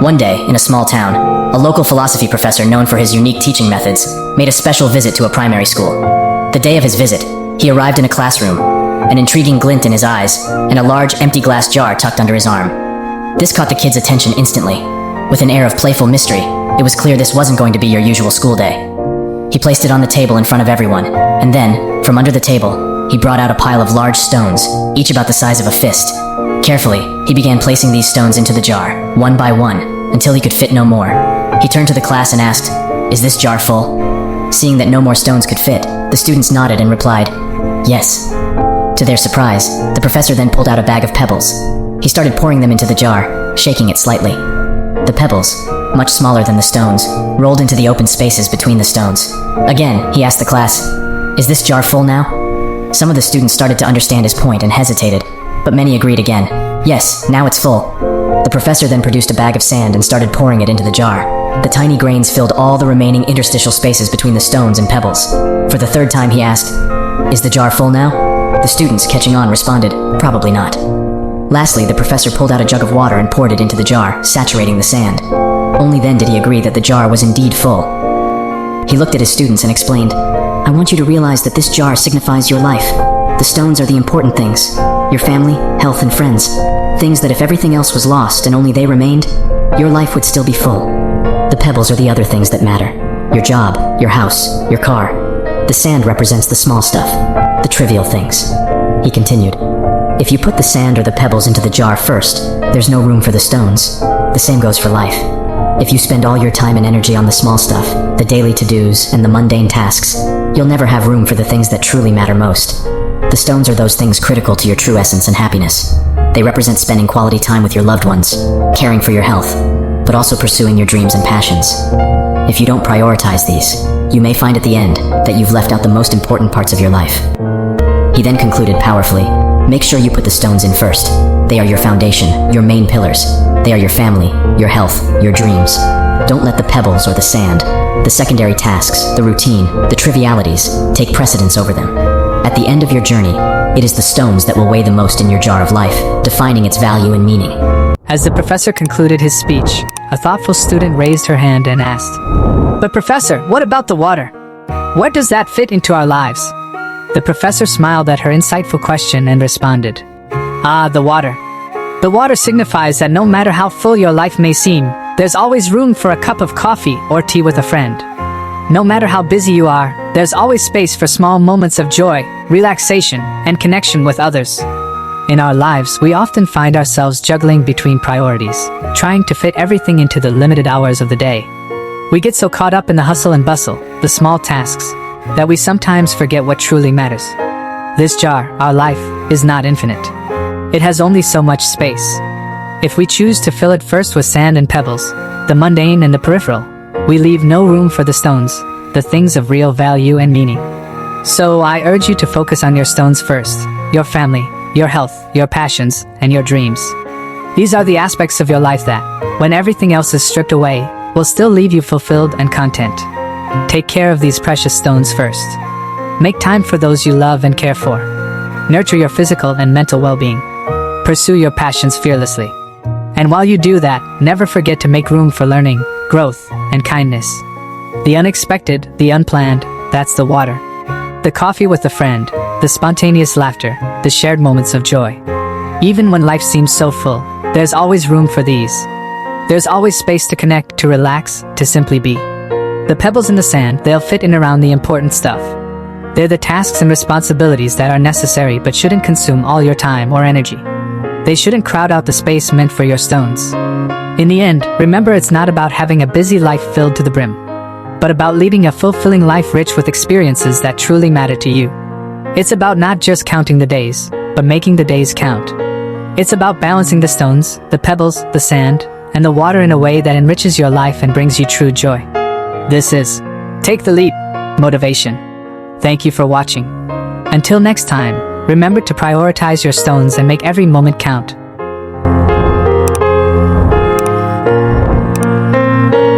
One day, in a small town, a local philosophy professor known for his unique teaching methods made a special visit to a primary school. The day of his visit, he arrived in a classroom, an intriguing glint in his eyes, and a large empty glass jar tucked under his arm. This caught the kid's attention instantly. With an air of playful mystery, it was clear this wasn't going to be your usual school day. He placed it on the table in front of everyone, and then, from under the table, he brought out a pile of large stones, each about the size of a fist. Carefully, he began placing these stones into the jar, one by one, until he could fit no more. He turned to the class and asked, "Is this jar full?" Seeing that no more stones could fit, the students nodded and replied, "Yes." To their surprise, the professor then pulled out a bag of pebbles. He started pouring them into the jar, shaking it slightly. The pebbles, much smaller than the stones, rolled into the open spaces between the stones. Again, he asked the class, "Is this jar full now?" Some of the students started to understand his point and hesitated, but many agreed again. "Yes, now it's full." The professor then produced a bag of sand and started pouring it into the jar. The tiny grains filled all the remaining interstitial spaces between the stones and pebbles. For the third time he asked, "Is the jar full now?" The students, catching on, responded, "Probably not." Lastly, the professor pulled out a jug of water and poured it into the jar, saturating the sand. Only then did he agree that the jar was indeed full. He looked at his students and explained, "I want you to realize that this jar signifies your life. The stones are the important things, your family, health, and friends. Things that if everything else was lost and only they remained, your life would still be full. The pebbles are the other things that matter. Your job, your house, your car. The sand represents the small stuff, the trivial things." He continued, "If you put the sand or the pebbles into the jar first, there's no room for the stones. The same goes for life. If you spend all your time and energy on the small stuff, the daily to-dos, and the mundane tasks, you'll never have room for the things that truly matter most. The stones are those things critical to your true essence and happiness. They represent spending quality time with your loved ones, caring for your health, but also pursuing your dreams and passions. If you don't prioritize these, you may find at the end that you've left out the most important parts of your life." He then concluded powerfully, "Make sure you put the stones in first. They are your foundation, your main pillars. They are your family, your health, your dreams. Don't let the pebbles or the sand, the secondary tasks, the routine, the trivialities, take precedence over them. At the end of your journey, it is the stones that will weigh the most in your jar of life, defining its value and meaning." As the professor concluded his speech, a thoughtful student raised her hand and asked, "But professor, what about the water? Where does that fit into our lives?" The professor smiled at her insightful question and responded, "Ah, the water. The water signifies that no matter how full your life may seem, there's always room for a cup of coffee or tea with a friend. No matter how busy you are, there's always space for small moments of joy, relaxation, and connection with others." In our lives, we often find ourselves juggling between priorities, trying to fit everything into the limited hours of the day. We get so caught up in the hustle and bustle, the small tasks, that we sometimes forget what truly matters. This jar, our life, is not infinite. It has only so much space. If we choose to fill it first with sand and pebbles, the mundane and the peripheral, we leave no room for the stones, the things of real value and meaning. So I urge you to focus on your stones first, your family, your health, your passions, and your dreams. These are the aspects of your life that, when everything else is stripped away, will still leave you fulfilled and content. Take care of these precious stones first. Make time for those you love and care for. Nurture your physical and mental well-being. Pursue your passions fearlessly. And while you do that, never forget to make room for learning, growth, and kindness. The unexpected, the unplanned, that's the water. The coffee with a friend, the spontaneous laughter, the shared moments of joy. Even when life seems so full, there's always room for these. There's always space to connect, to relax, to simply be. The pebbles in the sand, they'll fit in around the important stuff. They're the tasks and responsibilities that are necessary but shouldn't consume all your time or energy. They shouldn't crowd out the space meant for your stones. In the end, remember it's not about having a busy life filled to the brim, but about leading a fulfilling life rich with experiences that truly matter to you. It's about not just counting the days, but making the days count. It's about balancing the stones, the pebbles, the sand, and the water in a way that enriches your life and brings you true joy. This is Take the Leap Motivation. Thank you for watching. Until next time, remember to prioritize your stones and make every moment count.